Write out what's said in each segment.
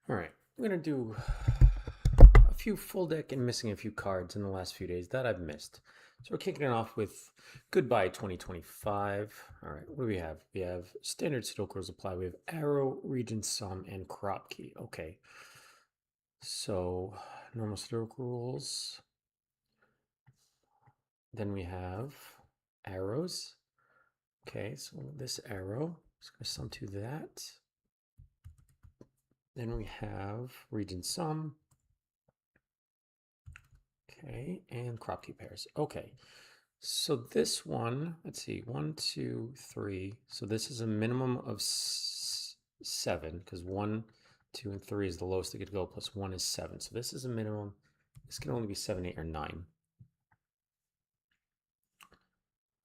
All right, I'm going to do a few full deck and missing a few cards in the last few days that I've missed. So we're kicking it off with Goodbye 2025. All right, what do we have? We have Standard Sudoku rules apply. We have Arrow, Regent Sum, and Crop Key. Okay, so normal Sudoku rules. Then we have arrows. Okay, so this arrow is going to sum to that. Then we have Regent Sum. Okay, and crop key pairs. Okay, so this one, let's see, 1, 2, 3. So this is a minimum of 7 because 1, 2, and 3 is the lowest it could go, plus 1 is 7. So this is a minimum. This can only be 7, 8, or 9.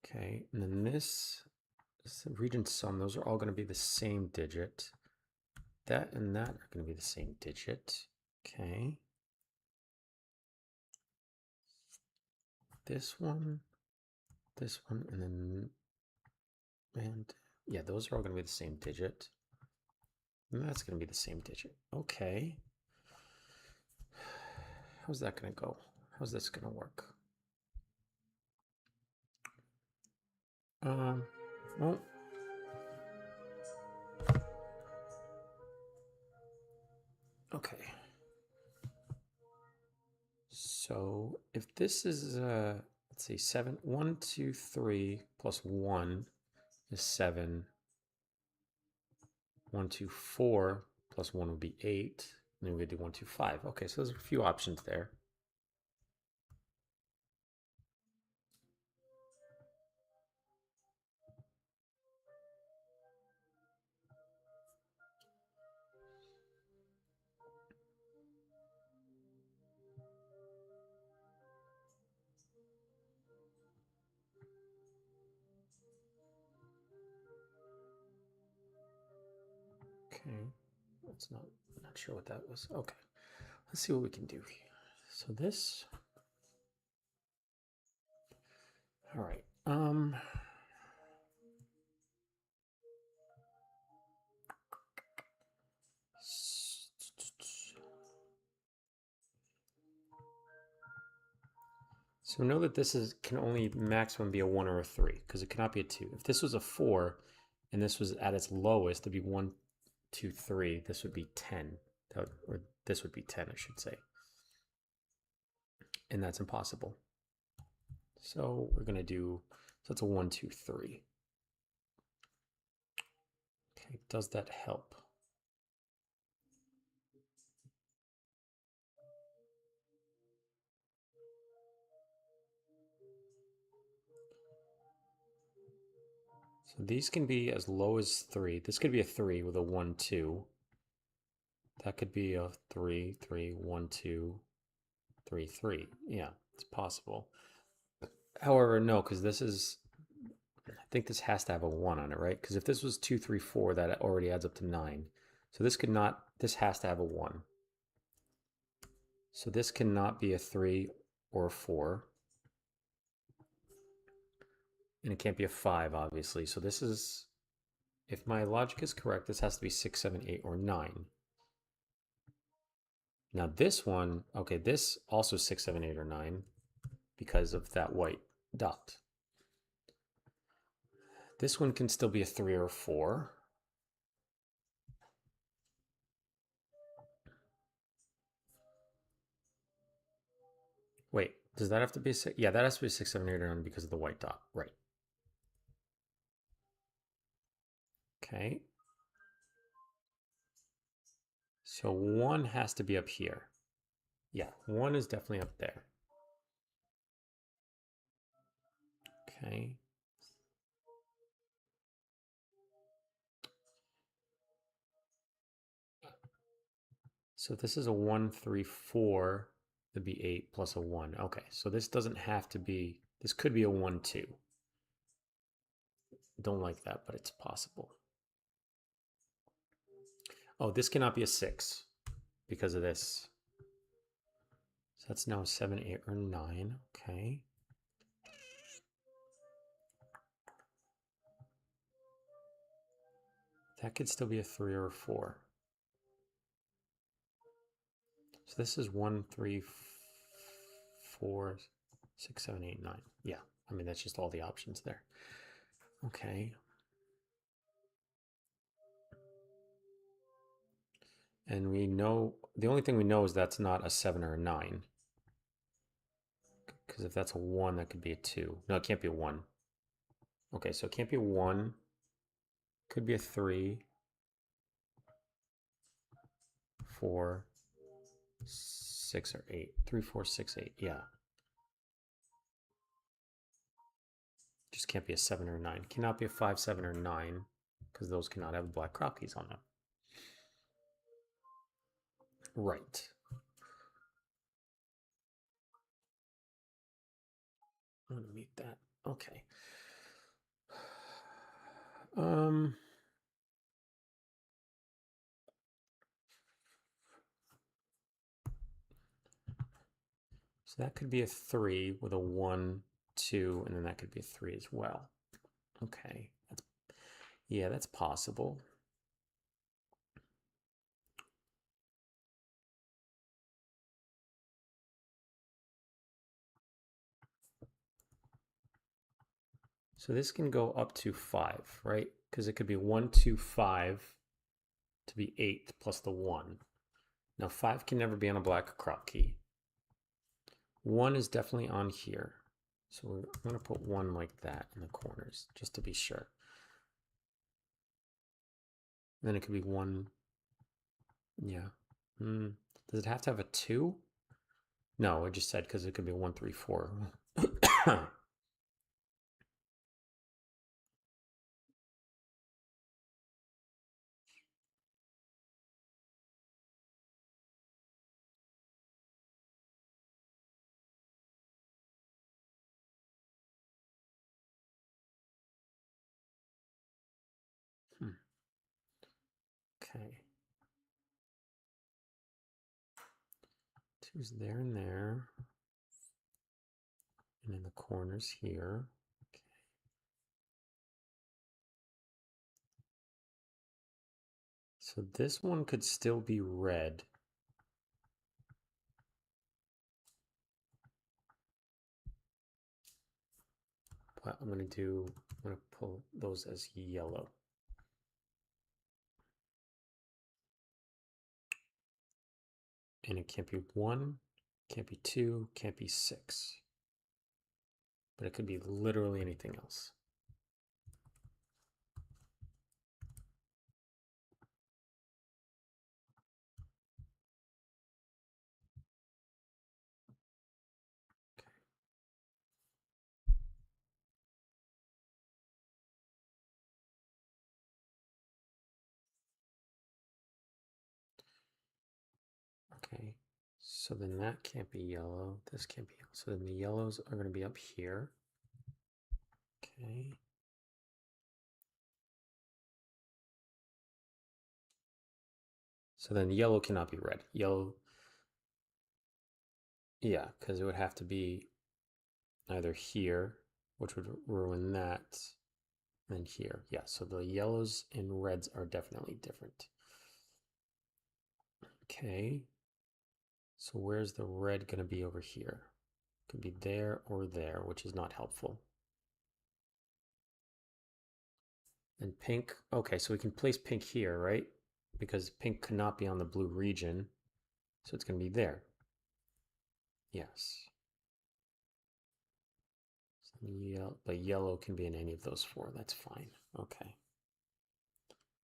Okay, and then this is the Regent Sum. Those are all going to be the same digit. That and that are going to be the same digit. Okay. This one, and then, and yeah, those are all going to be the same digit. And that's going to be the same digit. Okay. How's that going to go? How's this going to work? Well, okay. So if this is, let's see, 7, 1, 2, 3 plus 1 is 7. 1, 2, 4 plus 1 would be 8. And then we do 1, 2, 5. Okay, so there's a few options there. Okay, that's not sure what that was. Okay, let's see what we can do here. So this, all right. So know that this can only maximum be a 1 or a 3 because it cannot be a 2. If this was a 4 and this was at its lowest, it'd be 1, 2, 3. This would be 10. Or this would be 10, I should say. And that's impossible. So we're going to do, so that's a 1, 2, 3. Okay, does that help? So these can be as low as 3. This could be a 3 with a 1, 2. That could be a 3, 3, 1, 2, 3, 3. Yeah, it's possible. However, no, because this is, I think this has to have a 1 on it, right? Because if this was 2, 3, 4, that already adds up to 9. So this could not, this has to have a 1. So this cannot be a 3 or a 4. And it can't be a 5, obviously. So this is, if my logic is correct, this has to be 6, 7, 8, or 9. Now this one, okay, this also 6, 7, 8, or 9 because of that white dot. This one can still be a 3 or a 4. Wait, does that have to be a 6? Yeah, that has to be a 6, 7, 8, or 9 because of the white dot. Right. Okay. So 1 has to be up here. Yeah, 1 is definitely up there. Okay. So this is a 1, 3, 4. It'd be 8 plus a 1. Okay, so this doesn't have to be, this could be a 1, 2. Don't like that, but it's possible. Oh, this cannot be a 6 because of this. So that's now 7, 8, or 9. Okay. That could still be a 3 or a 4. So this is 1, 3, 4, 6, 7, 8, 9. Yeah, I mean, that's just all the options there. Okay. And we know, the only thing we know is that's not a 7 or a 9. Because if that's a 1, that could be a 2. No, it can't be a 1. Okay, so it can't be a 1. Could be a 3, 4, 6, or 8. 3, 4, 6, 8. Yeah. Just can't be a 7 or a 9. Cannot be a 5, 7, or 9, because those cannot have black crockies on them. Right. I'm going to mute that. Okay. So that could be a 3 with a 1, 2, and then that could be a 3 as well. Okay. Yeah, that's possible. So this can go up to 5, right? Because it could be 1, 2, 5 to be 8 plus the 1. Now 5 can never be on a black crop key. 1 is definitely on here. So we're going to put 1 like that in the corners, just to be sure. Then it could be 1. Yeah. Does it have to have a 2? No, I just said because it could be 1, 3, 4. Okay. 2's there and there. And in the corners here. Okay. So this one could still be red. But I'm going to pull those as yellow. And it can't be 1, can't be 2, can't be 6. But it could be literally anything else. Okay, so then that can't be yellow. This can't be yellow. So then the yellows are going to be up here. Okay. So then yellow cannot be red. Yellow, yeah, because it would have to be either here, which would ruin that, and then here. Yeah, so the yellows and reds are definitely different. Okay. So where's the red going to be over here? Could be there or there, which is not helpful. And pink, okay, so we can place pink here, right? Because pink cannot be on the blue region, so it's going to be there. Yes. So the yellow can be in any of those 4. That's fine. Okay.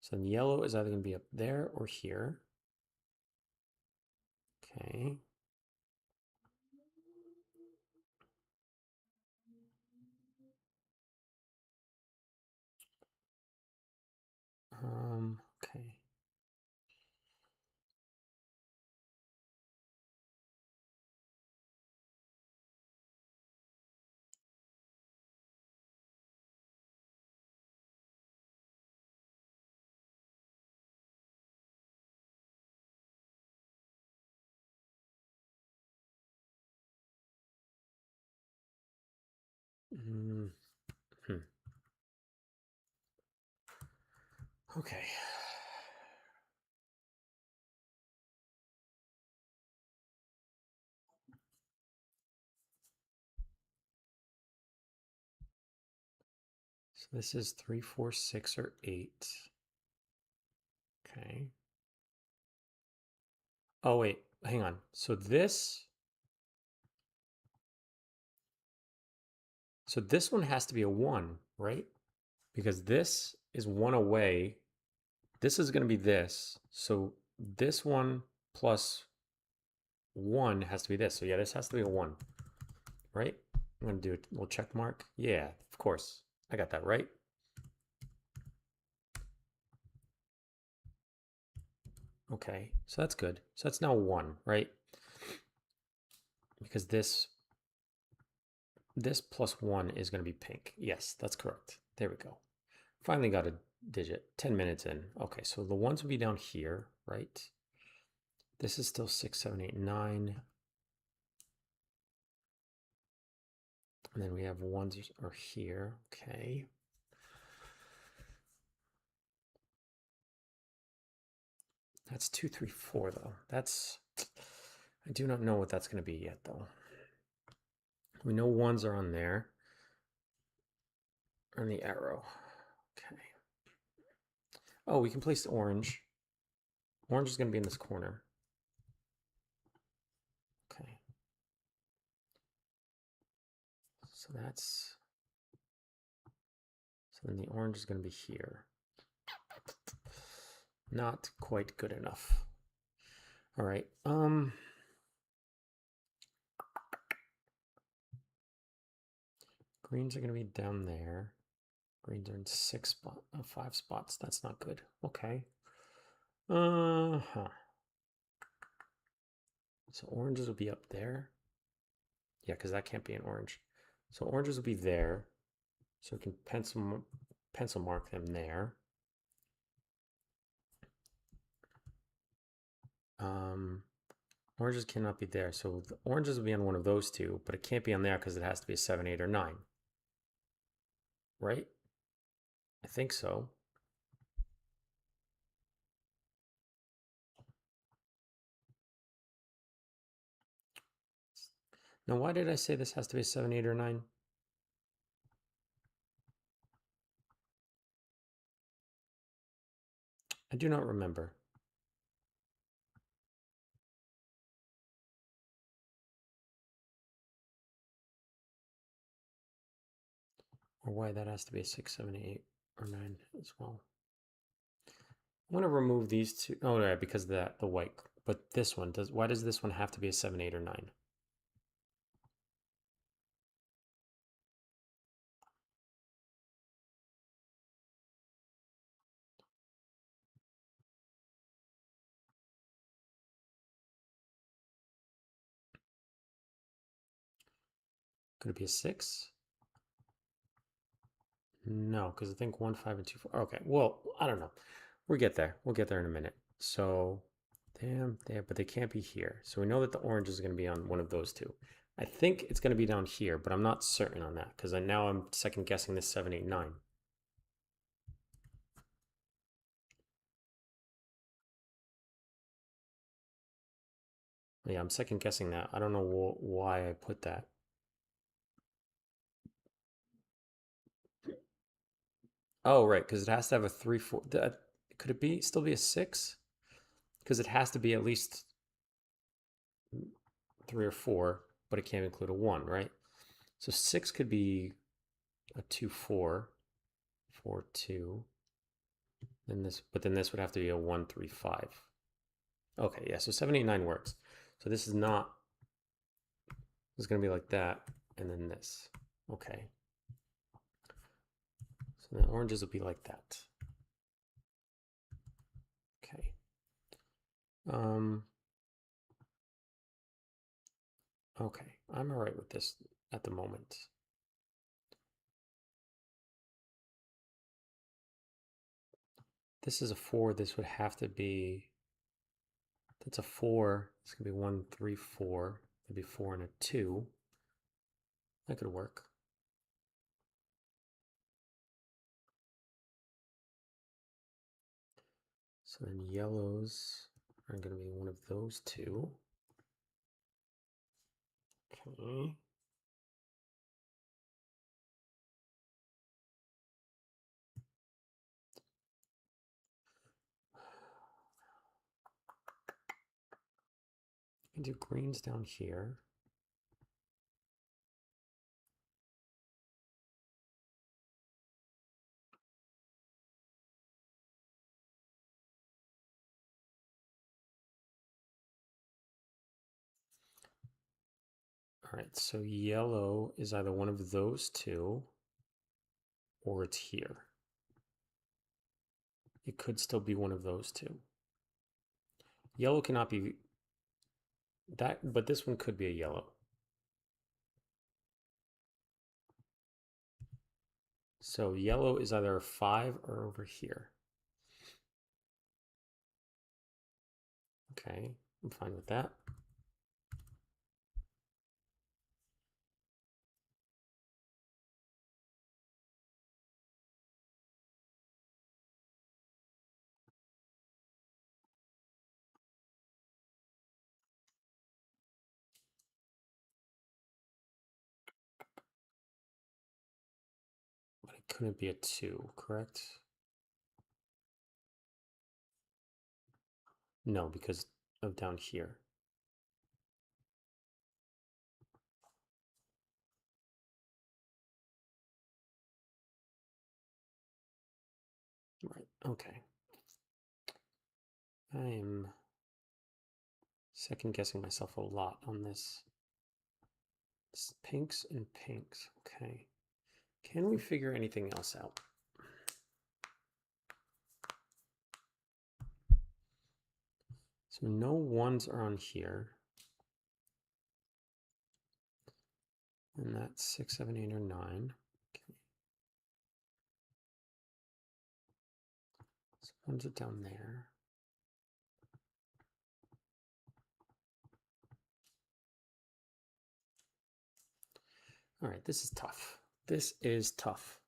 So the yellow is either going to be up there or here. Okay. Okay. Okay. So this is 3, 4, 6, or 8. Okay. Oh, wait, hang on. So this one has to be a 1, right? Because this is 1 away. This is going to be this. So this one plus 1 has to be this. So yeah, this has to be a 1, right? I'm going to do a little check mark. Yeah, of course. I got that right. Okay, so that's good. So that's now 1, right? Because this plus 1 is going to be pink. Yes, that's correct. There we go. Finally got a digit. 10 minutes in. Okay, so the 1s will be down here, right? This is still 6, 7, 8, 9. And then we have 1s are here. Okay. That's 2, 3, 4, though. I do not know what that's going to be yet, though. We know 1s are on there. On the arrow. Okay. Oh, we can place the orange. Orange is going to be in this corner. Okay. So then the orange is going to be here. Not quite good enough. All right. Greens are going to be down there. Greens are in 5 spots. That's not good. Okay. So oranges will be up there. Yeah, because that can't be an orange. So oranges will be there. So we can pencil mark them there. Oranges cannot be there. So the oranges will be on one of those two, but it can't be on there because it has to be a 7, 8, or 9. Right? I think so. Now, why did I say this has to be a 7, 8, or 9? I do not remember. Or why that has to be a 6, 7, 8, or 9 as well. I'm going to remove these two. Oh, yeah, because of that, the white. But this one, why does this one have to be a 7, 8, or 9? Could it be a 6? No, because I think 1, 5, and 2, 4. Okay, well, I don't know. We'll get there. We'll get there in a minute. So, damn, but they can't be here. So we know that the orange is going to be on one of those two. I think it's going to be down here, but I'm not certain on that because now I'm second guessing this 7, 8, 9. Yeah, I'm second guessing that. I don't know why I put that. Oh, right, because it has to have a 3, 4. Could it still be a 6? Because it has to be at least 3 or 4, but it can't include a 1, right? So 6 could be a 2, 4, 4, 2. But then this would have to be a 1, 3, 5. Okay, yeah, so 7, 8, 9 works. So this is not, this is going to be like that, and then this. Okay. So the oranges will be like that. Okay. Okay, I'm all right with this at the moment. This is a 4. This would have to be, that's a 4. It's going to be 1, 3, 4. It'd be 4 and a 2. That could work. So then yellows are going to be one of those two. Okay. can do greens down here. All right, so yellow is either one of those two or it's here. It could still be one of those two. Yellow cannot be that, but this one could be a yellow. So yellow is either a 5 or over here. Okay, I'm fine with that. But it couldn't be a 2, correct? No, because of down here. Right, okay. I am second guessing myself a lot on this. It's pinks and pinks, okay. Can we figure anything else out? So no ones are on here. And that's 6, 7, 8, or 9. Okay. So ones are down there. All right, this is tough. This is tough.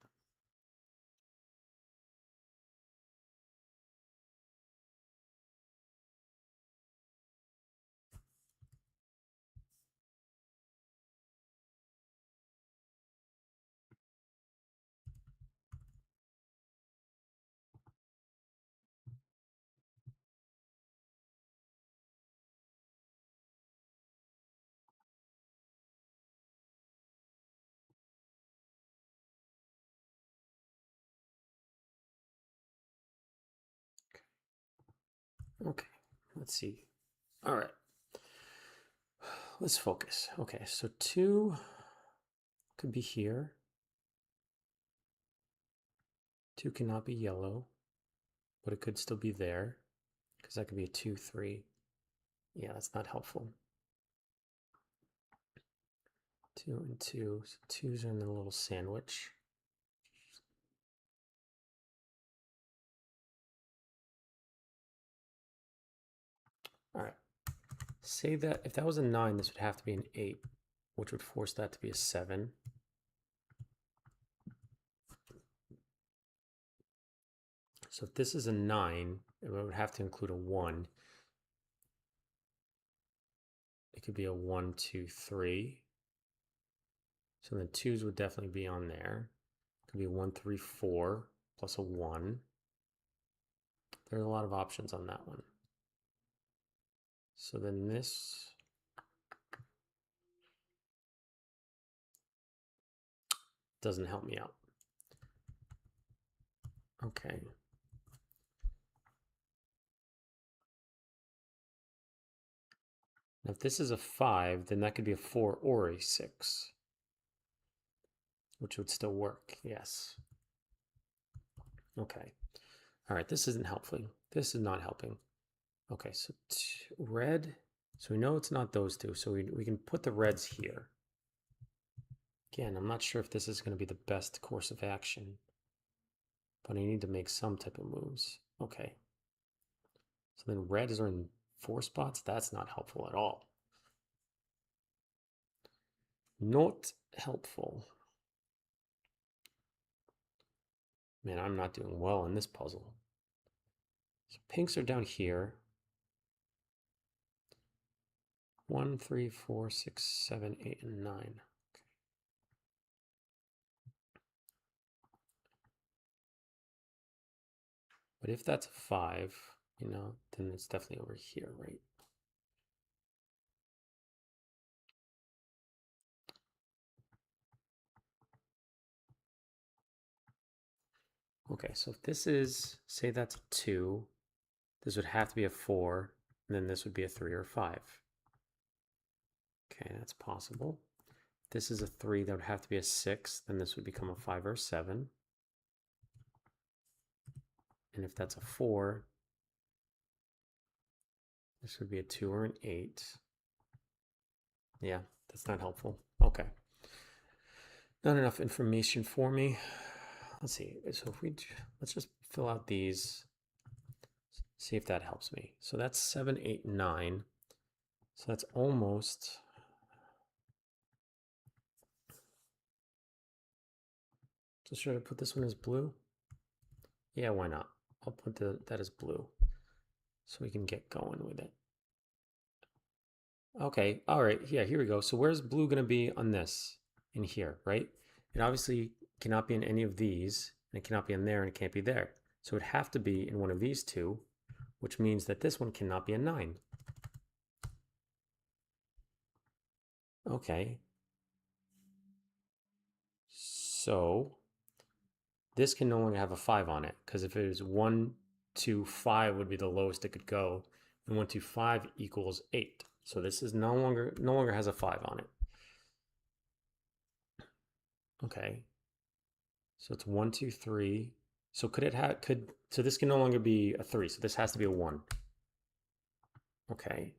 Okay, let's see. All right, let's focus. Okay, so 2 could be here. 2 cannot be yellow, but it could still be there because that could be a 2, 3. Yeah, that's not helpful. 2 and 2. So 2s are in the little sandwich. All right. Say that if that was a 9, this would have to be an 8, which would force that to be a 7. So if this is a 9, it would have to include a 1. It could be a 1, 2, 3. So the 2s would definitely be on there. It could be 1, 3, 4 plus a 1. There are a lot of options on that one. So then this doesn't help me out. Okay. Now if this is a 5, then that could be a 4 or a 6, which would still work, yes. Okay. All right, this isn't helping. This is not helping. Okay, so red. So we know it's not those two, so we can put the reds here. Again, I'm not sure if this is going to be the best course of action, but I need to make some type of moves. Okay. So then reds are in 4 spots. That's not helpful at all. Not helpful. Man, I'm not doing well in this puzzle. So pinks are down here. 1, 3, 4, 6, 7, 8, and 9. Okay. But if that's a 5, then it's definitely over here, right? Okay, so if this is, say that's a 2, this would have to be a 4, and then this would be a 3 or a 5. Okay, that's possible. If this is a 3, that would have to be a 6, then this would become a 5 or a 7. And if that's a 4, this would be a 2 or an 8. Yeah, that's not helpful. Okay. Not enough information for me. Let's see. So if let's just fill out these, see if that helps me. So that's 7, 8, 9. So that's almost. So should I put this one as blue? Yeah, why not? I'll put that as blue so we can get going with it. Okay, all right, yeah, here we go. So where's blue gonna be on this? In here, right? It obviously cannot be in any of these, and it cannot be in there, and it can't be there. So it would have to be in one of these two, which means that this one cannot be a 9. Okay. So this can no longer have a 5 on it, because if it is 1, 2, 5 would be the lowest it could go, and 1, 2, 5 equals 8. So this is no longer has a 5 on it. Okay. So it's 1, 2, 3. So so this can no longer be a 3. So this has to be a 1. Okay.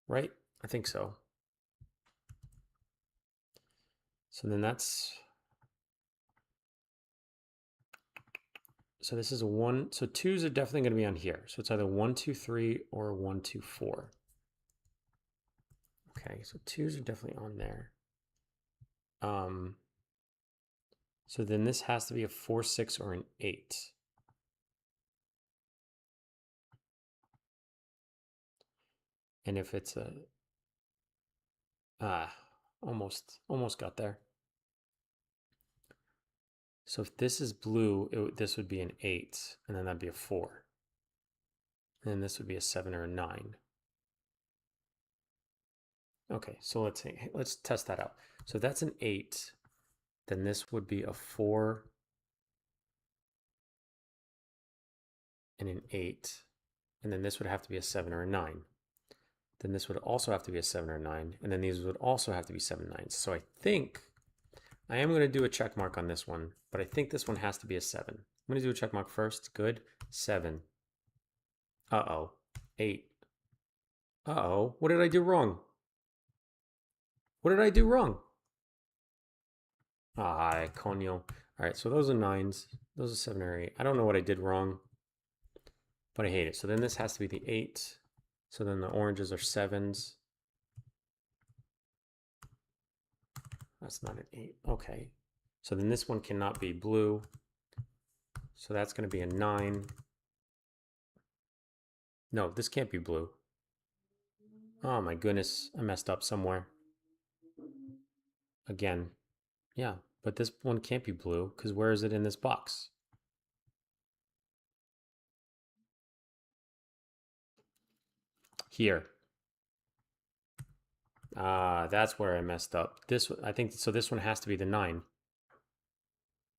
Right? I think so. So then so this is a 1. So 2s are definitely going to be on here. So it's either 1, 2, 3 or 1, 2, 4. Okay, so 2s are definitely on there. So then this has to be a 4, 6, or an 8. And if it's almost got there. So if this is blue, this would be an 8, and then that'd be a 4. And then this would be a 7 or a 9. Okay, so let's test that out. So if that's an 8, then this would be a 4 and an 8. And then this would have to be a 7 or a 9. Then this would also have to be a 7 or a 9. And then these would also have to be 7 9s. So I think I am going to do a check mark on this one, but I think this one has to be a 7. I'm going to do a check mark first. Good. 7. Uh-oh. 8. Uh-oh. What did I do wrong? What did I do wrong? Ah, coño. All right, so those are 9s. Those are 7 or 8. I don't know what I did wrong, but I hate it. So then this has to be the 8. So then the oranges are 7s. That's not an 8. Okay. So then this one cannot be blue. So that's going to be a 9. No, this can't be blue. Oh my goodness, I messed up somewhere. Again. Yeah, but this one can't be blue because where is it in this box? Here. Ah, that's where I messed up. I think, so this one has to be the 9.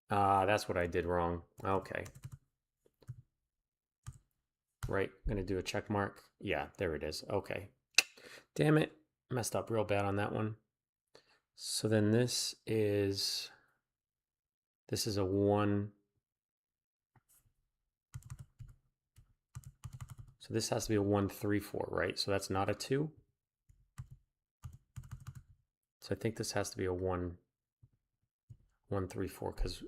Ah, that's what I did wrong. Okay. Right, I'm gonna do a check mark. Yeah, there it is. Okay. Damn it, messed up real bad on that one. So then this is a 1. So this has to be a 1, 3, 4, right? So that's not a 2. So I think this has to be a 1, 1, 3, 4, because,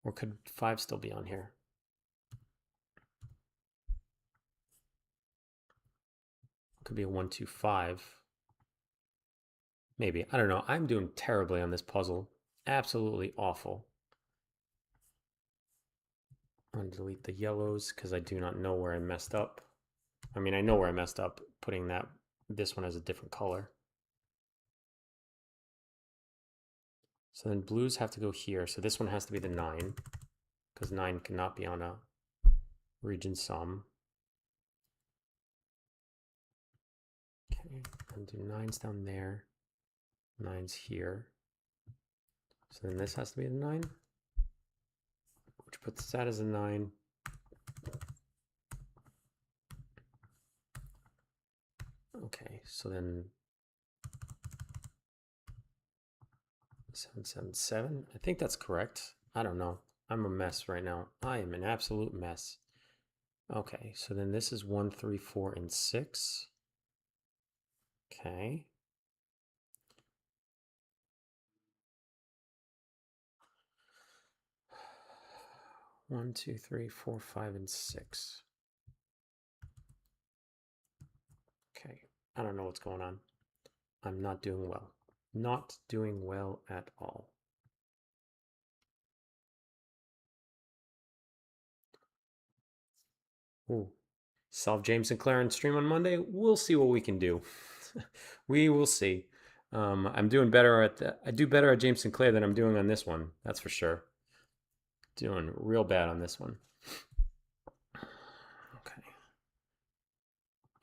or could 5 still be on here? Could be a 1, 2, 5. Maybe. I don't know. I'm doing terribly on this puzzle. Absolutely awful. I'm going to delete the yellows because I do not know where I messed up. I mean, I know where I messed up putting this one as a different color. So then blues have to go here. So this one has to be the 9 because 9 cannot be on a region sum. Okay, and do 9s down there, 9s here. So then this has to be the 9. put that as a 9. Okay, so then 777. I think that's correct. I don't know. I'm a mess right now. I am an absolute mess. Okay, so then this is 1, 3, 4, and 6. Okay. One, 2, 3, 4, 5, and 6. Okay, I don't know what's going on. I'm not doing well. Not doing well at all. Ooh. Solve James Sinclair and stream on Monday. We'll see what we can do. We will see. I'm doing better at I do better at James Sinclair than I'm doing on this one. That's for sure. Doing real bad on this one. Okay.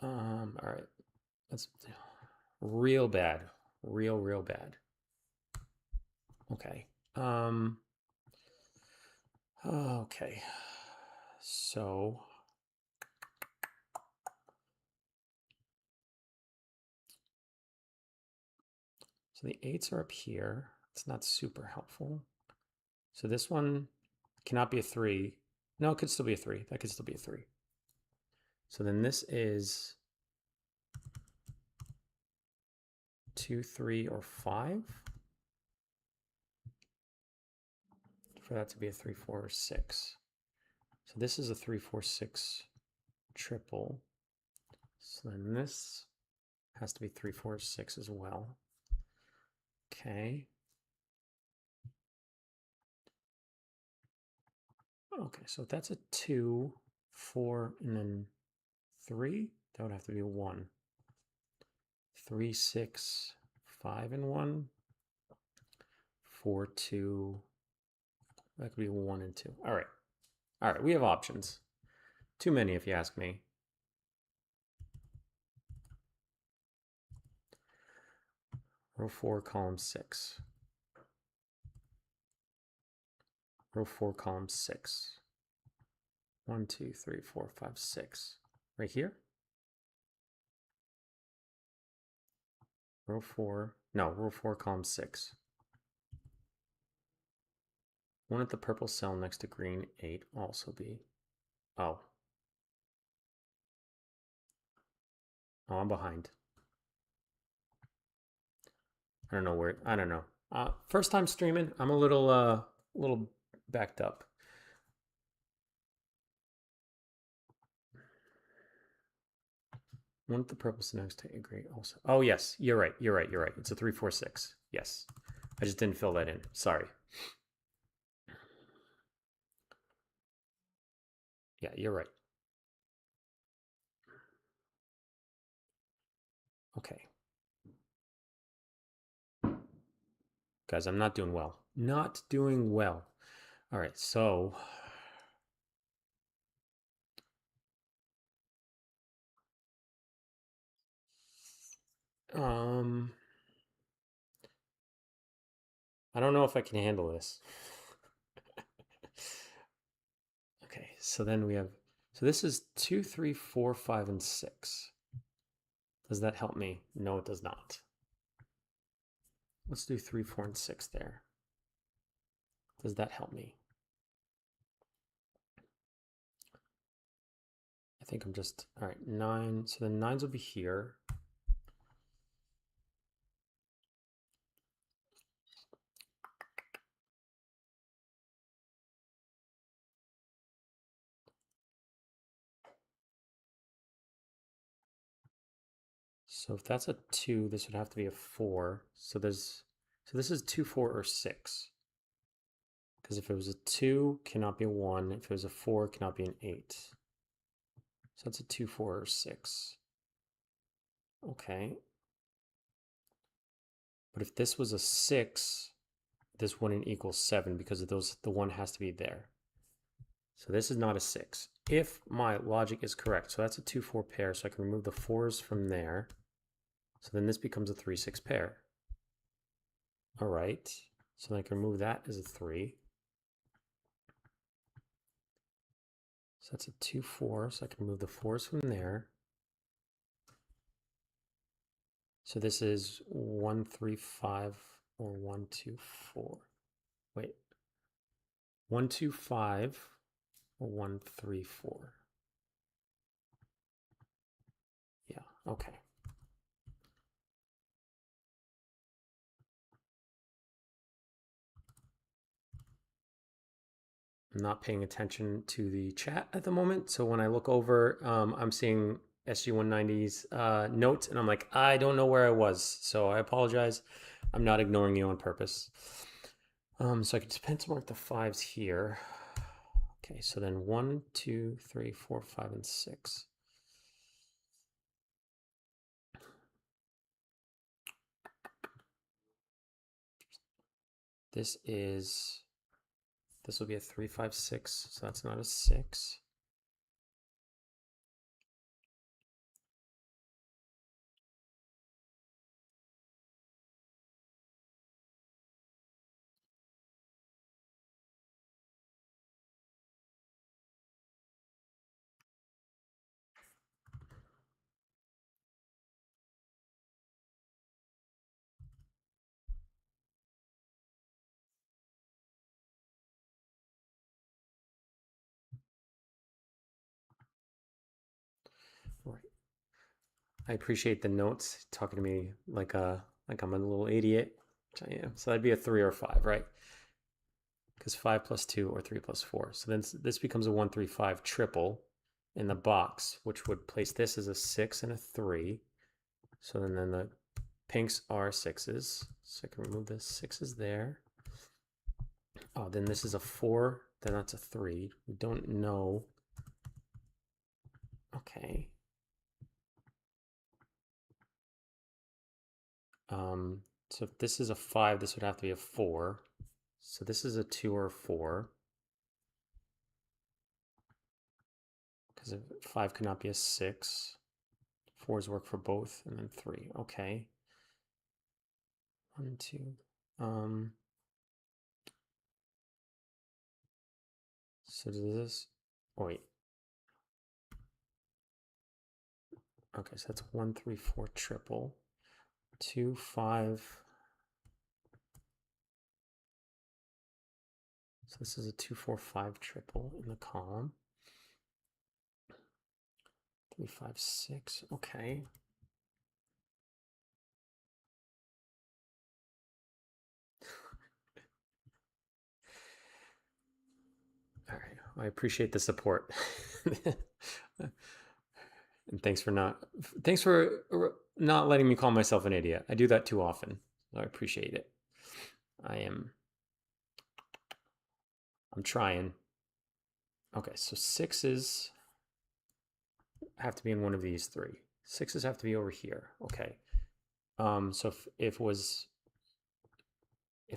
All right. That's real bad. Real bad. Okay. Okay. So the 8s are up here. It's not super helpful. So this one cannot be a 3. No, it could still be a 3. That could still be a 3. So then this is 2, 3, or 5. For that to be a 3, 4, or 6. So this is a 3, 4, 6 triple. So then this has to be 3, 4, 6 as well. Okay. Okay, so if that's a 2, 4, and then 3, that would have to be a 1. 3, 6, 5, and 1. 4, 2. That could be 1 and 2. All right. All right, we have options. Too many, if you ask me. Row 4, column 6. Row 4, column 6. 1, 2, 3, 4, 5, 6. Right here? Row 4. No, row 4, column 6. 1 at the purple cell next to green 8 also be. Oh. Oh, I'm behind. I don't know where. I don't know. First time streaming. I'm a little backed up. One with the purple next to agree also. Oh yes, you're right. You're right. You're right. It's a 3, 4, 6. Yes, I just didn't fill that in. Sorry. Yeah, you're right. Okay. Guys, I'm not doing well. Not doing well. All right, so I don't know if I can handle this. Okay, so then we have, so this is 2, 3, 4, 5, and 6. Does that help me? No, it does not. Let's do 3, 4, and 6 there. Does that help me? I think I'm just, all right, 9. So then 9s will be here. So if that's a 2, this would have to be a 4. So this is 2, 4, or 6. Because if it was a 2, cannot be a 1. If it was a 4, cannot be an 8. So that's a 2, 4, or 6. Okay. But if this was a 6, this wouldn't equal 7 because of those, the 1 has to be there. So this is not a 6. If my logic is correct, so that's a 2, 4 pair, so I can remove the 4s from there. So then this becomes a 3, 6 pair. All right. So then I can remove that as a 3. So that's a 2, 4. So I can move the 4s from there. So this is 1, 3, 5, or 1, 2, 4. Wait. 1, 2, 5, or 1, 3, 4. Yeah, okay. I'm not paying attention to the chat at the moment. So when I look over, I'm seeing SG190's notes, and I'm like, I don't know where I was. So I apologize. I'm not ignoring you on purpose. So I could pencil mark the 5s here. Okay, so then 1, 2, 3, 4, 5, and 6. This will be a 3, 5, 6. So that's not a 6. Right. I appreciate the notes, talking to me like I'm a little idiot, which I am. So that'd be a 3 or 5, right? Because 5 plus 2 or 3 plus 4. So then this becomes a 1, 3, 5 triple in the box, which would place this as a 6 and a 3. So then the pinks are 6s. So I can remove the 6s there. Oh, then this is a 4. Then that's a 3. We don't know. Okay. So if this is a 5, this would have to be a 4. So this is a 2 or a 4. Because 5 could not be a 6. 4s work for both, and then 3. Okay. 1, 2. So does this? Oh, wait. Okay, so that's 1, 3, 4 triple. 2, 5. So this is a 2, 4, 5 triple in the column. 3, 5, 6. Okay. All right. I appreciate the support. And thanks for not letting me call myself an idiot. I do that too often. So I appreciate it. I'm trying. Okay, so 6s have to be in one of these 3. 6s have to be over here. Okay. So if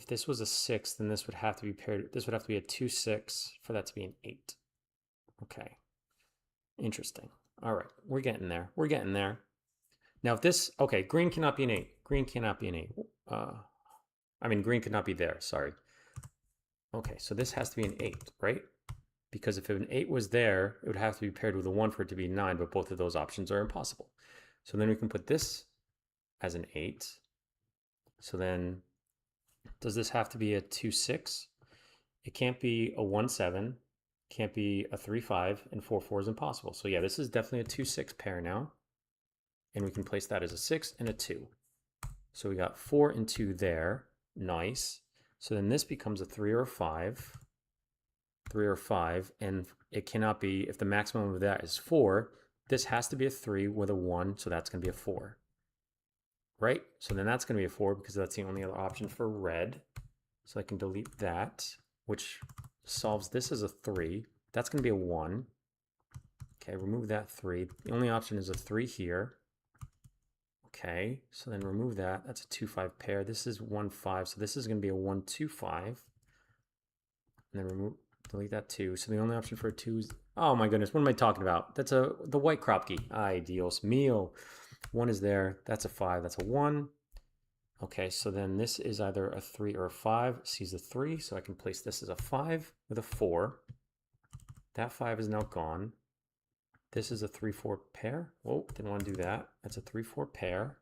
this was a 6, then this would have to be paired. This would have to be a 2, 6 for that to be an 8. Okay. Interesting. All right, we're getting there. We're getting there. Now, if this, okay, green cannot be an 8. Green cannot be an 8. Green could not be there. Sorry. Okay, so this has to be an 8, right? Because if an 8 was there, it would have to be paired with a 1 for it to be 9, but both of those options are impossible. So then we can put this as an 8. So then, does this have to be a 2, 6? It can't be a 1, 7. Can't be a 3, 5, and 4, 4 is impossible. So yeah, this is definitely a 2, 6 pair now. And we can place that as a 6 and a 2. So we got 4 and 2 there. Nice. So then this becomes a 3 or a 5. 3 or 5. And it cannot be, if the maximum of that is 4, this has to be a 3 with a 1. So that's going to be a 4. Right? So then that's going to be a 4 because that's the only other option for red. So I can delete that, which solves this as a 3. That's going to be a 1. Okay, remove that 3. The only option is a 3 here. Okay, so then remove that. That's a 2, 5 pair. This is 1, 5. So this is going to be a 1, 2, 5. And then delete that 2. So the only option for a 2 is, oh my goodness, what am I talking about? That's the white crop key. Ay, Dios mío. 1 is there. That's a 5. That's a 1. Okay, so then this is either a 3 or a 5. Sees a 3, so I can place this as a 5 with a 4. That 5 is now gone. This is a 3-4 pair. Whoa, didn't want to do that. That's a 3-4 pair.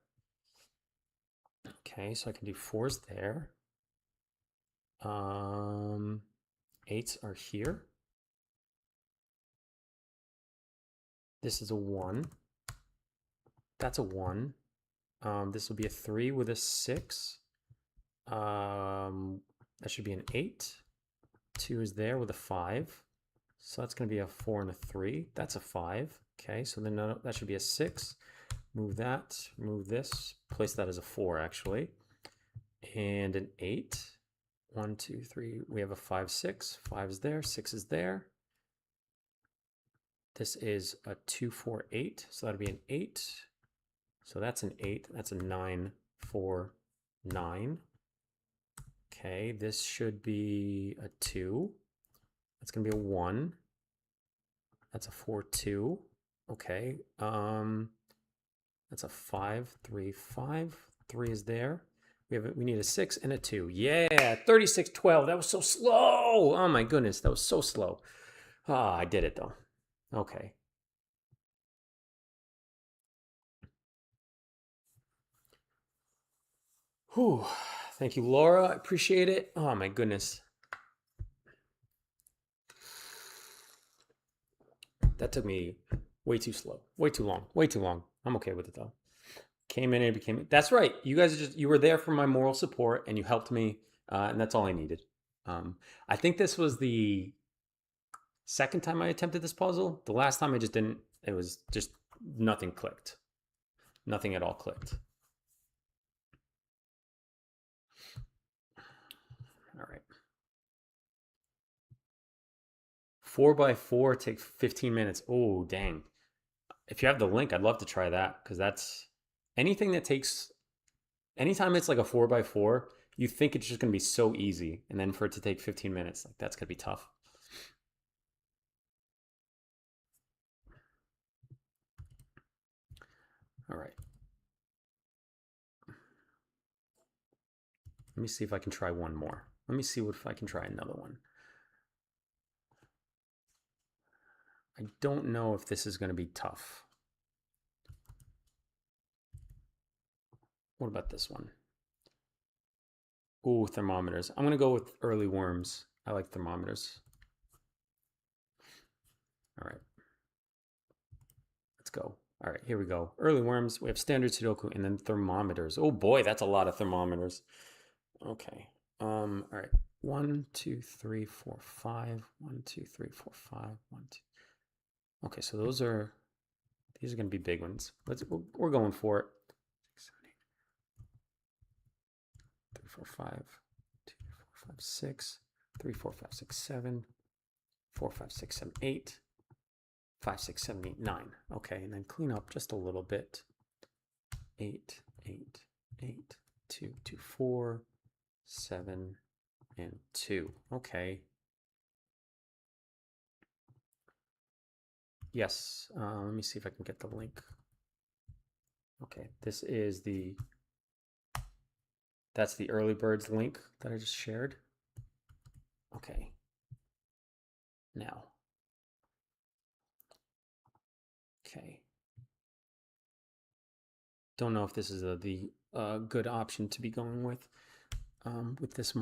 Okay, so I can do 4s there. 8s are here. This is a 1. That's a 1. This will be a 3 with a 6. That should be an 8. 2 is there with a 5. So that's going to be a 4 and a 3. That's a 5. Okay, so then that should be a 6. Move that, move this, place that as a 4 actually. And an 8. 1, 2, 3. We have a 5, 6. 5 is there, 6 is there. This is a 2, 4, 8. So that'll be an 8. So that's an 8. That's a 9, 4, 9. Okay, this should be a 2. That's going to be a 1. That's a 4, 2. Okay. That's a 5, 3, 5. 3 is there. We need a 6 and a 2. Yeah, 36, 12. That was so slow. Oh my goodness, that was so slow. Ah, I did it though. Okay. Whew. Thank you, Laura. I appreciate it. Oh my goodness. That took me way too slow, way too long, way too long. I'm okay with it though. Came in and became. That's right. You guys you were there for my moral support and you helped me, and that's all I needed. I think this was the second time I attempted this puzzle. The last time I just didn't. It was just nothing clicked. Nothing at all clicked. All right. 4x4 takes 15 minutes. Oh, dang. If you have the link, I'd love to try that because that's anything that takes, anytime it's like a 4x4, you think it's just going to be so easy. And then for it to take 15 minutes, like that's going to be tough. All right. Let me see if I can try one more. Let me see if I can try another one. I don't know if this is going to be tough. What about this one? Ooh, thermometers. I'm going to go with early worms. I like thermometers. All right. Let's go. All right, here we go. Early worms. We have standard Sudoku and then thermometers. Oh boy, that's a lot of thermometers. Okay. All right. 1, 2, 3, 4, 5. 1, 2, 3, 4, 5. 1, 2. Okay, so these are going to be big ones. We're going for it. 6, 7, 8. 3, 4, 5. 2, 4, 5, 6. 3, 4, 5, 6, 7. 4, 5, 6, 7, 8. 5, 6, 7, 8, 9. Okay, and then clean up just a little bit. 8, 8, 8, 2, 2, 4, 7, and 2. Okay. Yes. Let me see if I can get the link. Okay, this is that's the early birds link that I just shared. Okay. Now. Okay. Don't know if this is the good option to be going with this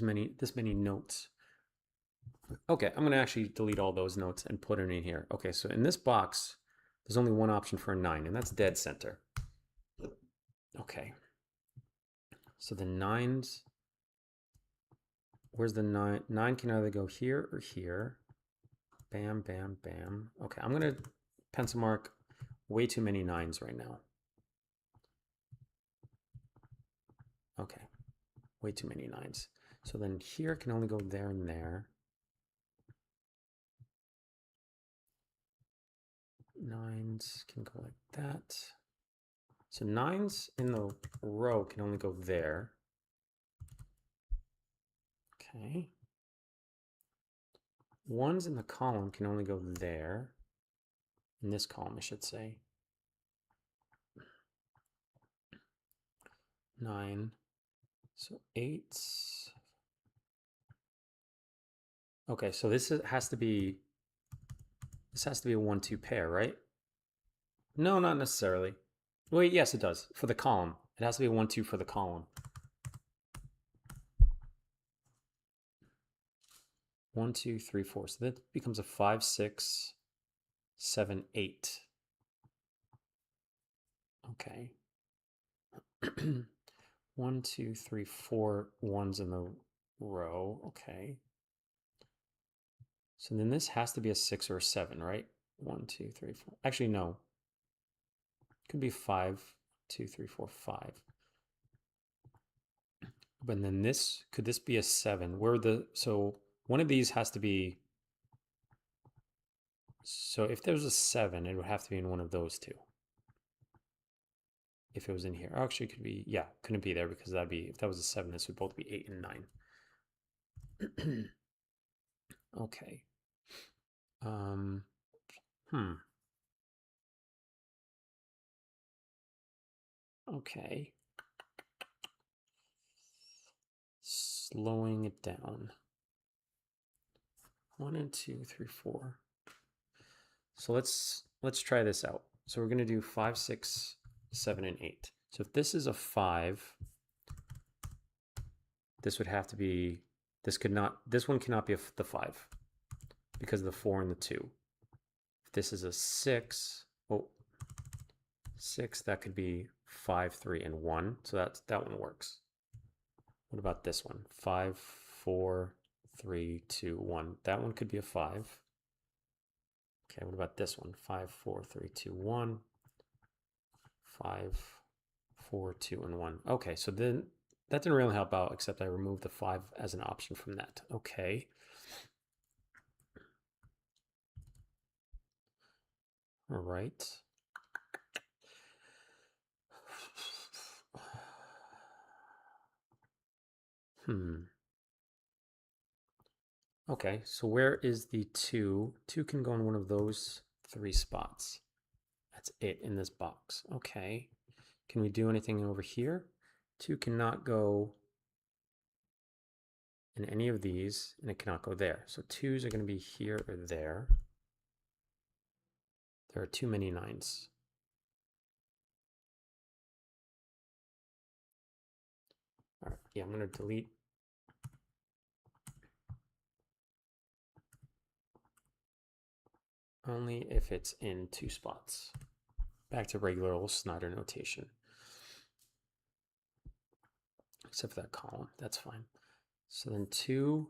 many notes. Okay, I'm gonna actually delete all those notes and put it in here. Okay, so in this box, there's only one option for a 9, and that's dead center. Okay. So the 9s, where's the 9? 9 can either go here or here. Bam, bam, bam. Okay, I'm gonna pencil mark way too many 9s right now. Okay, way too many 9s. So then here can only go there and there. 9s can go like that. So 9s in the row can only go there. Okay. 1s in the column can only go there. In this column, I should say. 9. So 8s. Okay, so has to be a 1-2 pair, right? No, not necessarily. Wait, yes, it does. For the column. It has to be a 1-2 for the column. 1, 2, 3, 4. So that becomes a 5, 6, 7, 8. Okay. 1, 2, 3, 4 ones in the row. Okay. So then this has to be a 6 or a 7, right? 1, 2, 3, 4. Actually, no. It could be 5, 2, 3, 4, 5. But then could this be a 7? So one of these has to be, so if there's a 7, it would have to be in one of those two. If it was in here. Oh, actually, it could be, yeah, couldn't be there because if that was a 7, this would both be 8 and 9. Okay. Um, hmm. Okay. Slowing it down. 1 and 2, 3, 4. So let's try this out. So we're gonna do 5, 6, 7, and 8. So if this is a 5, this would have to be, this one cannot be the 5 because of the 4 and the 2. If this is a 6, 6, that could be 5, 3, and 1. So that one works. What about this one? 5, 4, 3, 2, 1. That one could be a 5. Okay, what about this one? 5, 4, 3, 2, 1. 5, 4, 2, and 1. Okay, so then that didn't really help out, except I removed the 5 as an option from that. Okay. All right. Okay, so where is the 2? 2 can go in one of those 3 spots. That's it in this box. Okay. Can we do anything over here? 2 cannot go in any of these, and it cannot go there. So 2s are going to be here or there. There are too many 9s. All right, yeah, I'm going to delete. Only if it's in 2 spots. Back to regular old Snyder notation. Except for that column, that's fine. So then 2,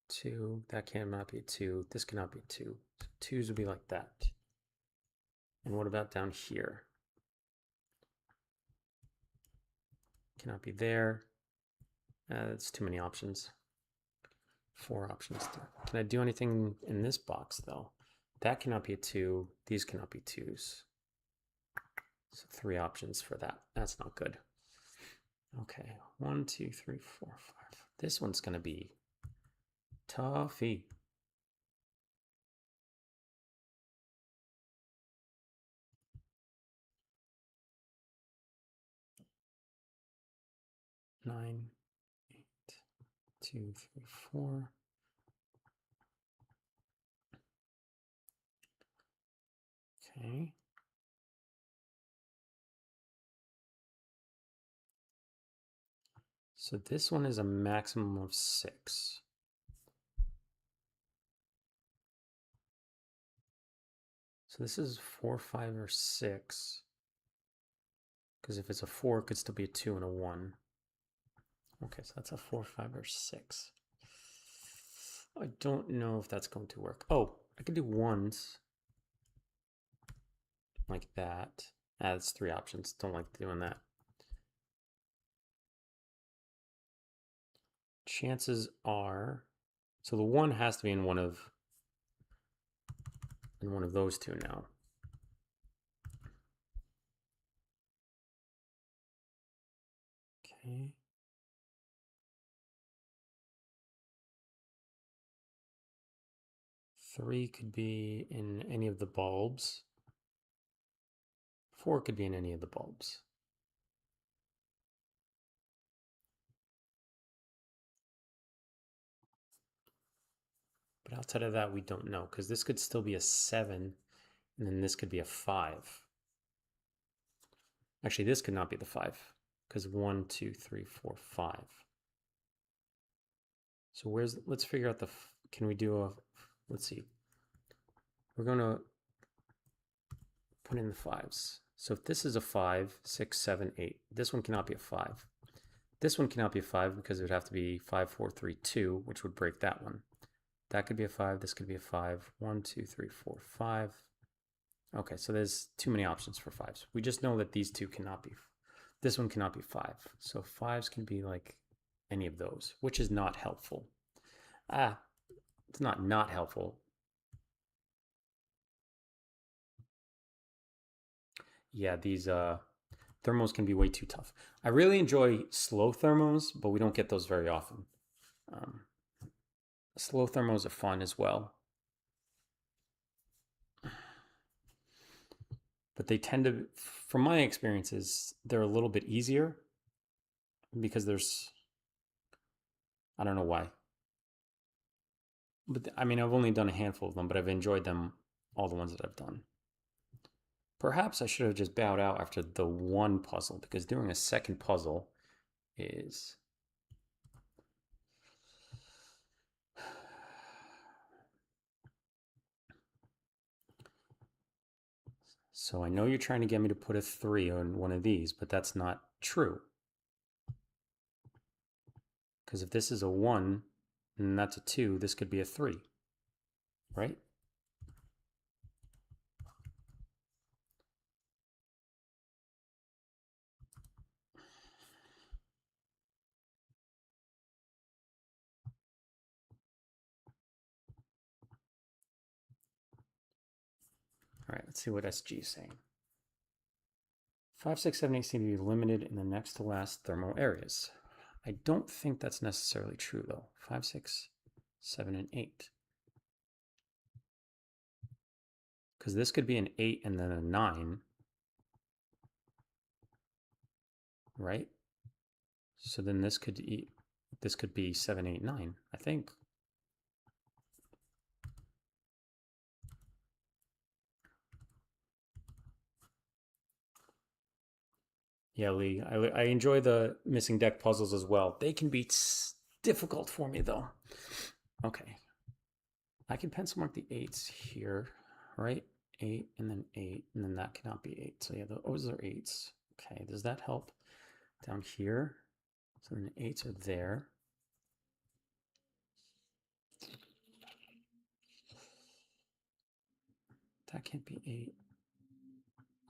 2, that cannot be 2. This cannot be 2. So 2s would be like that. And what about down here? Cannot be there. That's too many options. 4 options there. Can I do anything in this box though? That cannot be a 2. These cannot be 2s. So 3 options for that. That's not good. Okay, 1, 2, 3, 4, 5. This one's gonna be toughy. Nine, 8, 2, 3, 4. Okay. So this one is a maximum of 6. So this is 4, 5, or 6. Because if it's a 4, it could still be a 2 and a 1. Okay, so that's a 4, 5, or 6. I don't know if that's going to work. Oh, I could do 1s like that. That's 3 options. Don't like doing that. Chances are, so the 1 has to be in one of those two now. Okay. Three could be in any of the bulbs. 4 could be in any of the bulbs. But outside of that, we don't know, because this could still be a 7, and then this could be a 5. Actually, this could not be the 5, because 1, 2, 3, 4, 5. So let's figure out can we do let's see. We're going to put in the 5s. So if this is a 5, 6, 7, 8, this one cannot be a 5. This one cannot be a 5 because it would have to be 5, 4, 3, 2, which would break that one. That could be a 5. This could be a 5. 1, 2, 3, 4, 5. Okay, so there's too many options for 5s. We just know that these two cannot be. This one cannot be 5. So 5s can be like any of those, which is not helpful. It's not helpful. Yeah, these thermos can be way too tough. I really enjoy slow thermos, but we don't get those very often. Slow thermos are fun as well. But they tend to, from my experiences, they're a little bit easier because I don't know why. But I mean, I've only done a handful of them, but I've enjoyed them, all the ones that I've done. Perhaps I should have just bowed out after the one puzzle, because doing a second puzzle is... So I know you're trying to get me to put a 3 on one of these, but that's not true. Because if this is a 1 and that's a 2, this could be a 3, right? All right, let's see what SG is saying. 5, 6, 7, 8 seem to be limited in the next to last thermal areas. I don't think that's necessarily true, though. 5, 6, 7, and 8. Because this could be an 8 and then a 9, right? So then this could be 7, 8, 9, I think. Yeah, Lee, I enjoy the missing deck puzzles as well. They can be difficult for me, though. Okay. I can pencil mark the 8s here, right? 8 and then 8, and then that cannot be 8. So yeah, those are 8s. Okay, does that help? Down here. So then the 8s are there. That can't be 8.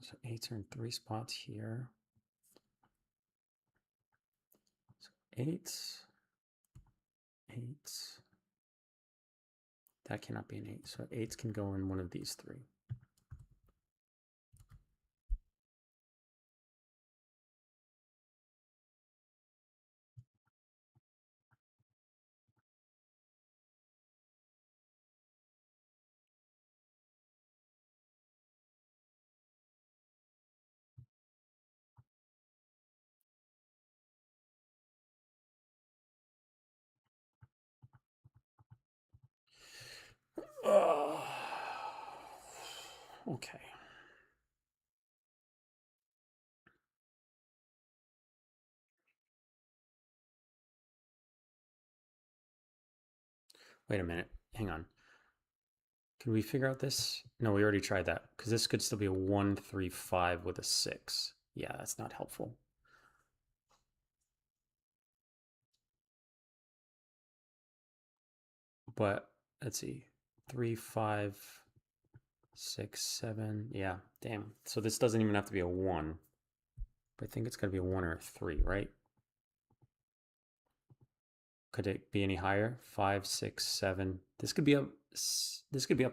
So 8s are in 3 spots here. So 8s, 8s. That cannot be an 8. So 8s can go in one of these 3. Okay. Wait a minute. Hang on. Can we figure out this? No, we already tried that. Because this could still be a 1, 3, 5 with a 6. Yeah, that's not helpful. But let's see. 3, 5, 6, 7. Yeah, damn. So this doesn't even have to be a 1. But I think it's got to be a 1 or a 3, right? Could it be any higher? 5, 6, 7. This could be up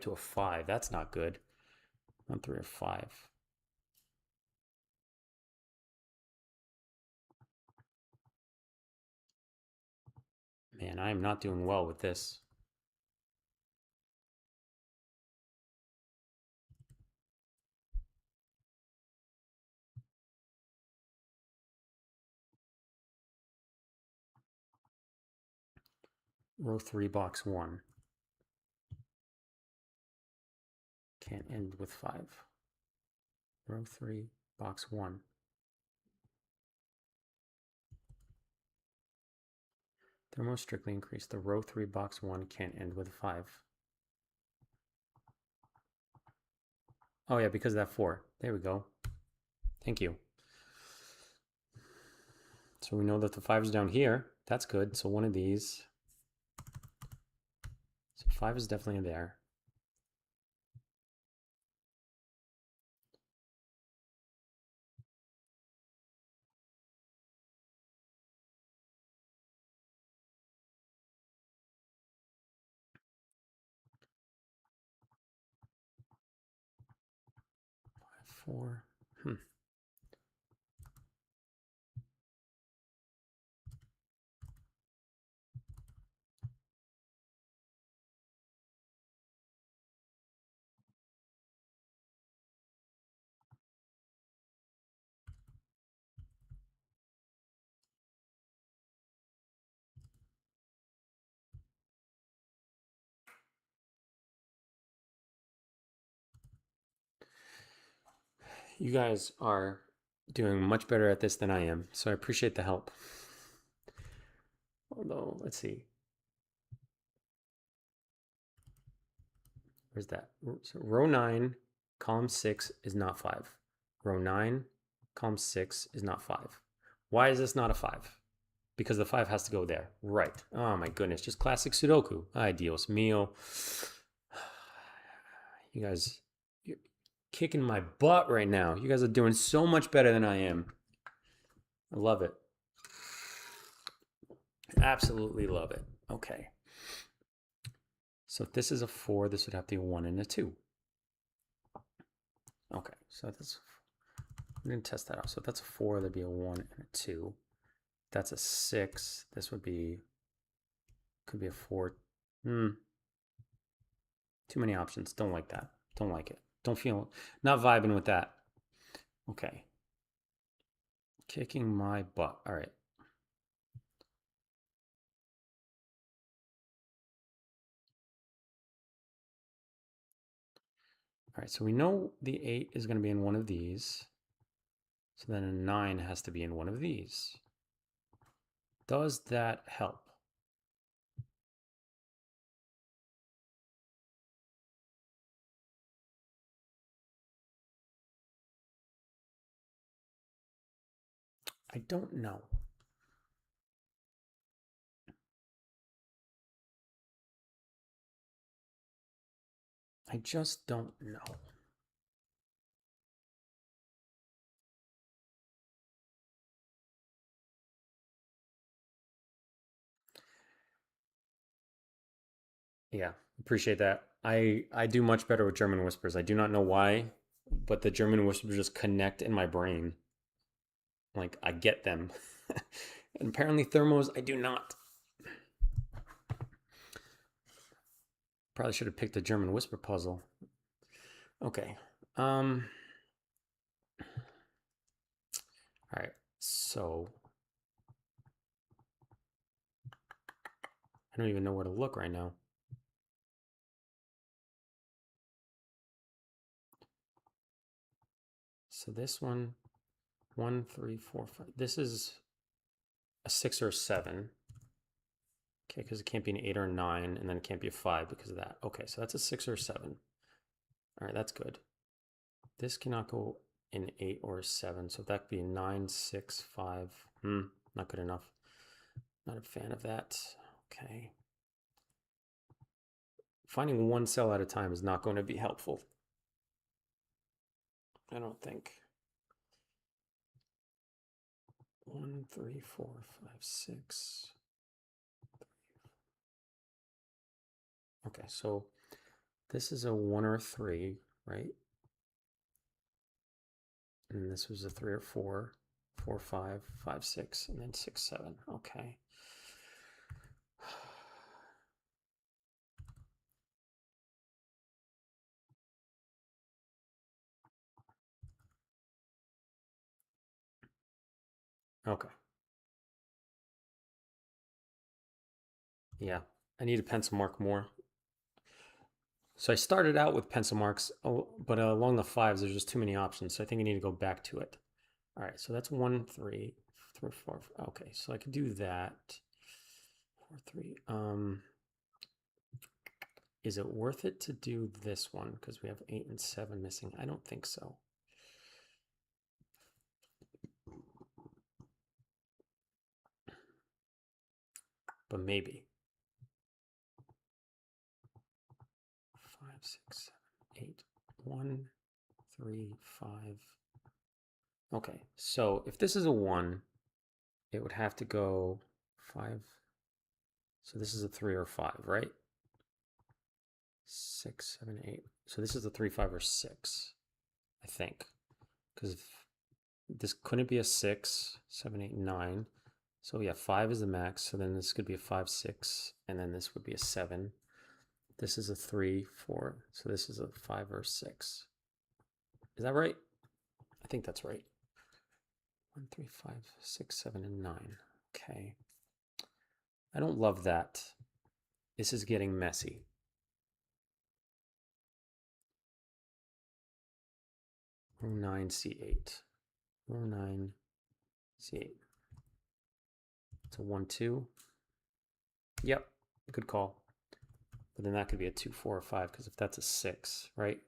to a 5. That's not good. 1, 3, or 5. Man, I am not doing well with this. Row 3, box 1. can't end with 5. Row 3, box 1. Thermo strictly increased. The row 3, box 1 can't end with 5. Oh yeah, because of that 4. There we go. Thank you. So we know that the 5 is down here. That's good. So one of these. So 5 is definitely there. Four. You guys are doing much better at this than I am, so I appreciate the help. Although, let's see. Where's that? So row 9, column 6 is not 5. Row 9, column 6 is not 5. Why is this not a 5? Because the 5 has to go there. Right. Oh my goodness. Just classic Sudoku. Ay, Dios mío. You guys, you're kicking my butt right now. You guys are doing so much better than I am. I love it. Absolutely love it. Okay. So if this is a 4, this would have to be a 1 and a 2. Okay, so that's, I'm going to test that out. So if that's a 4, there'd be a 1 and a 2. If that's a 6, this would be, could be a 4. Too many options. Don't like that. Don't like it. Don't feel, not vibing with that. Okay. Kicking my butt. All right. All right, so we know the 8 is going to be in one of these. So then a 9 has to be in one of these. Does that help? I don't know. I just don't know. Yeah, appreciate that. I do much better with German whispers. I do not know why, but the German whispers just connect in my brain. Like I get them. And apparently thermos I do not. Probably should have picked the German whisper puzzle. Okay. All right. So I don't even know where to look right now. So this one, 1, 3, 4, 5. This is a 6 or a 7. Okay, because it can't be an 8 or a 9, and then it can't be a 5 because of that. Okay, so that's a 6 or a 7. All right, that's good. This cannot go in 8 or 7, so that could be 9, 6, 5. Not good enough. Not a fan of that. Okay. Finding one cell at a time is not going to be helpful. I don't think. 1, 3, 4, 5, 6. Okay, so this is a 1 or a 3, right? And this was a 3 or 4, 4, 5, 5, 6, and then 6, 7. Okay. Okay. Yeah, I need to pencil mark more. So I started out with pencil marks, but along the fives, there's just too many options. So I think I need to go back to it. All right, so that's 1, 3, 3, 4. Okay, so I could do that. 4, 3. Is it worth it to do this one? Because we have 8 and 7 missing. I don't think so. But maybe. 5, 6, 7, 8. 1, 3, 5. Okay, so if this is a 1, it would have to go 5. So this is a 3 or 5, right? 6, 7, 8. So this is a 3, 5, or 6, I think. Because this couldn't be a 6, 7, 8, 9. So yeah, 5 is the max. So then this could be a 5, 6, and then this would be a 7. This is a 3, 4. So this is a 5 or 6. Is that right? I think that's right. 1, 3, 5, 6, 7, and 9. Okay. I don't love that. This is getting messy. Row 9, C8. Row 9, C8. It's a 1, 2. Yep, good call. But then that could be a 2, 4, or 5, because if that's a 6, right?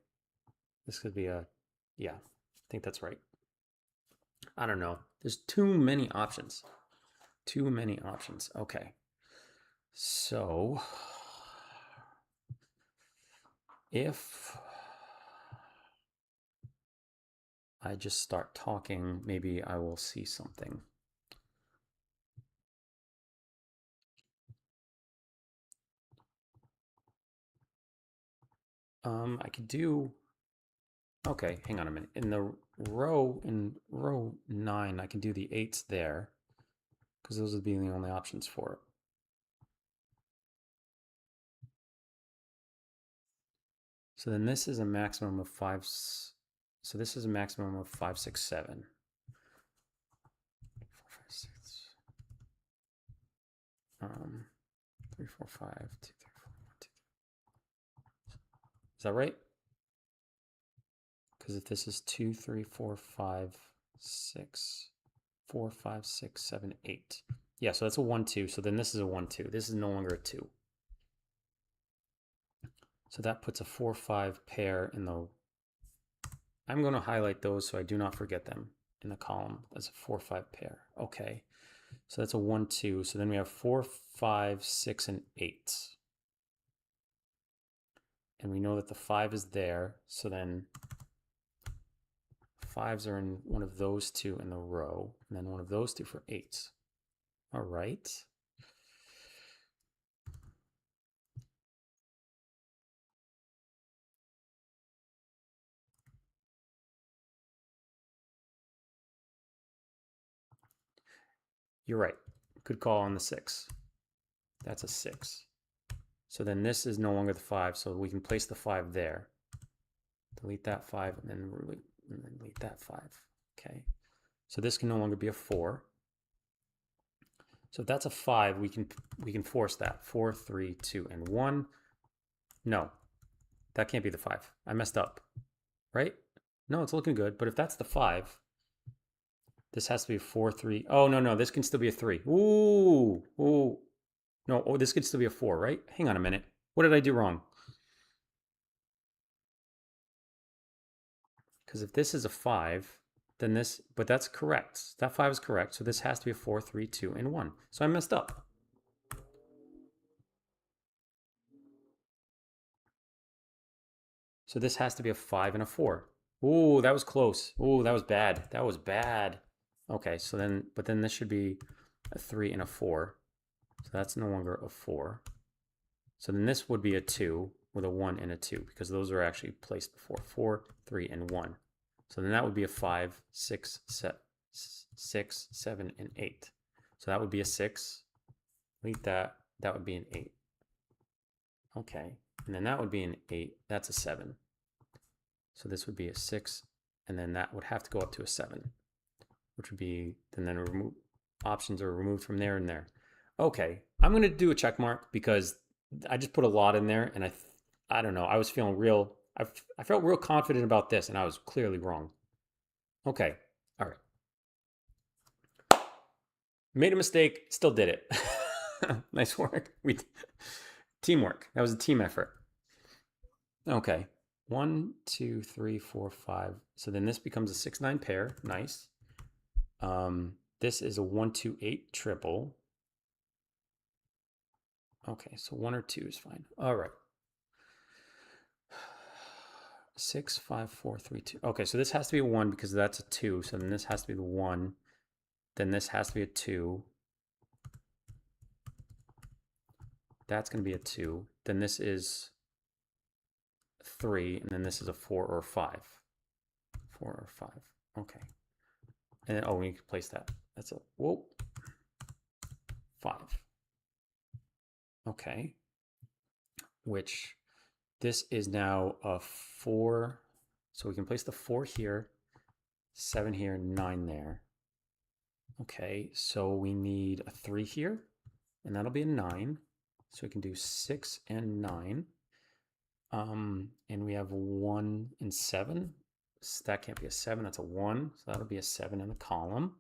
This could be a, yeah, I think that's right. I don't know. There's too many options. Too many options. Okay. So, if I just start talking, maybe I will see something. I could do, okay, hang on a minute. In row 9, I can do the 8s there, because those would be the only options for it. So then this is a maximum of 5, so this is a maximum of 5, 6, 7. 4, 5, 6. 3, 4, 5, 2, 3, 4, 1, 2. Is that right? Because if this is 2, 3, 4, 5, 6, 4, 5, 6, 7, 8. Yeah, so that's a 1, 2. So then this is a 1, 2. This is no longer a 2. So that puts a 4, 5 pair in the, I'm going to highlight those so I do not forget them in the column. That's a 4, 5 pair. Okay. So that's a 1, 2. So then we have 4, 5, 6, and 8. And we know that the 5 is there. So then 5s are in one of those two in the row, and then one of those two for 8s. All right. You're right. Good call on the 6. That's a 6. So then this is no longer the 5, so we can place the 5 there. Delete that 5, and then delete that 5. Okay. So this can no longer be a 4. So if that's a 5, we can force that. 4, 3, 2, and 1. No, that can't be the 5. I messed up, right? No, it's looking good. But if that's the 5, this has to be a 4, 3. Oh, no, this can still be a 3. Ooh. No, this could still be a 4, right? Hang on a minute. What did I do wrong? Because if this is a 5, then this, but that's correct. That 5 is correct. So this has to be a 4, 3, 2, and 1. So I messed up. So this has to be a 5 and a 4. Ooh, that was close. Ooh, that was bad. That was bad. Okay, so then, but then this should be a 3 and a 4. So that's no longer a 4. So then this would be a 2 with a 1 and a 2 because those are actually placed before 4, 3, and 1. So then that would be a 5, 6, 7, and 8. So that would be a 6. Delete that. That would be an 8. Okay. And then that would be an 8. That's a 7. So this would be a 6. And then that would have to go up to a 7, which would be, and then options are removed from there and there. Okay. I'm going to do a check mark because I just put a lot in there and I don't know. I was feeling real. I felt real confident about this, and I was clearly wrong. Okay. All right. Made a mistake. Still did it. Nice work. Teamwork. That was a team effort. Okay. 1, 2, 3, 4, 5. So then this becomes a 6, 9 pair. Nice. This is a 1, 2, 8 triple. Okay, so 1 or 2 is fine. All right. 6, 5, 4, 3, 2. Okay, so this has to be a 1 because that's a 2. So then this has to be the 1. Then this has to be a 2. That's going to be a 2. Then this is 3. And then this is a 4 or a 5. 4 or 5. Okay. And then, oh, we can place that. That's a, whoa. 5. Okay. Which, this is now a 4. So we can place the 4 here, 7 here, 9 there. Okay, so we need a 3 here, and that'll be a 9. So we can do 6 and 9. And we have 1 and 7. So that can't be a 7, that's a 1. So that'll be a 7 in the column.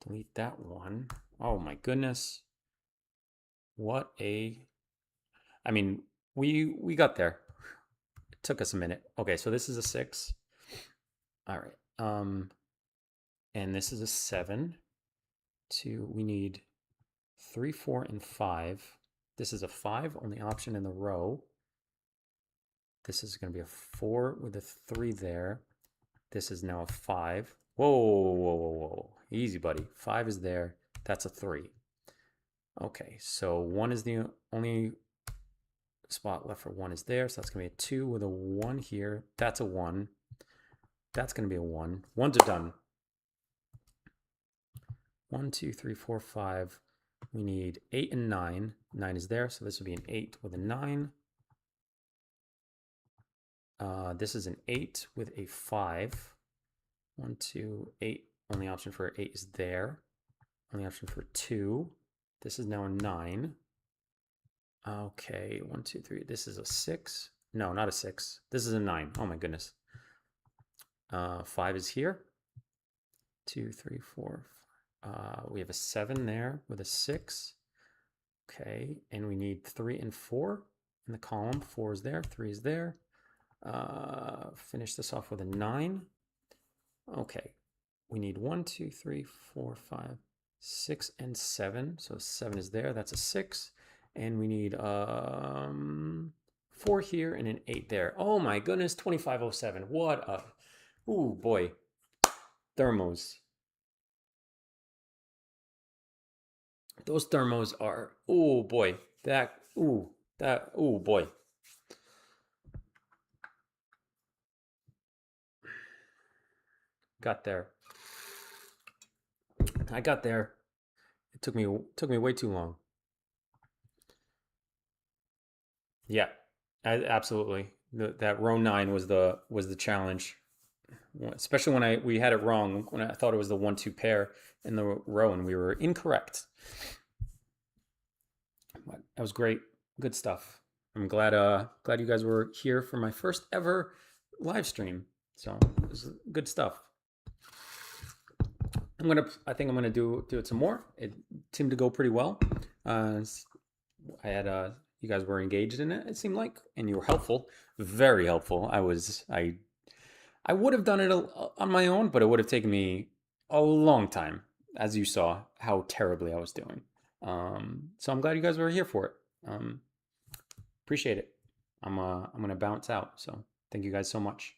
Delete that 1. Oh my goodness. What a... I mean, we got there. It took us a minute. Okay, so this is a 6. All right. And this is a 7. 2, we need 3, 4, and 5. This is a 5, only option in the row. This is going to be a 4 with a 3 there. This is now a 5. Whoa, whoa, whoa, whoa. Easy, buddy. 5 is there. That's a 3. Okay, so 1 is the only spot left for 1 is there. So that's going to be a 2 with a 1 here. That's a 1. That's going to be a 1. 1's are done. 1, 2, 3, 4, 5. We need 8 and 9. 9 is there, so this would be an 8 with a 9. This is an 8 with a 5. 1, 2, 8. Only option for 8 is there. Only option for 2. This is now a 9. Okay, 1, 2, 3. This is a 6. No, not a 6. This is a 9. Oh my goodness. 5 is here. 2, 3, 4. We have a 7 there with a 6. Okay, and we need 3 and 4 in the column. 4 is there, 3 is there. Finish this off with a 9. Okay, we need 1, 2, 3, 4, 5, 6, and 7. So 7 is there, that's a 6. And we need 4 here and an 8 there. Oh my goodness, 2507. What a, ooh boy, thermos. Those thermos are, oh boy, oh boy. Got there. I got there. It took me way too long. Yeah, absolutely. That row 9 was the challenge, especially when we had it wrong. When I thought it was the 1-2 pair in the row, and we were incorrect. But that was great, good stuff. I'm glad you guys were here for my first ever live stream. So it was good stuff. I think I'm gonna do it some more. It seemed to go pretty well. I had you guys were engaged in it. It seemed like, and you were helpful, very helpful. I would have done it on my own, but it would have taken me a long time, as you saw how terribly I was doing. So I'm glad you guys were here for it. Appreciate it. I'm gonna bounce out. So thank you guys so much.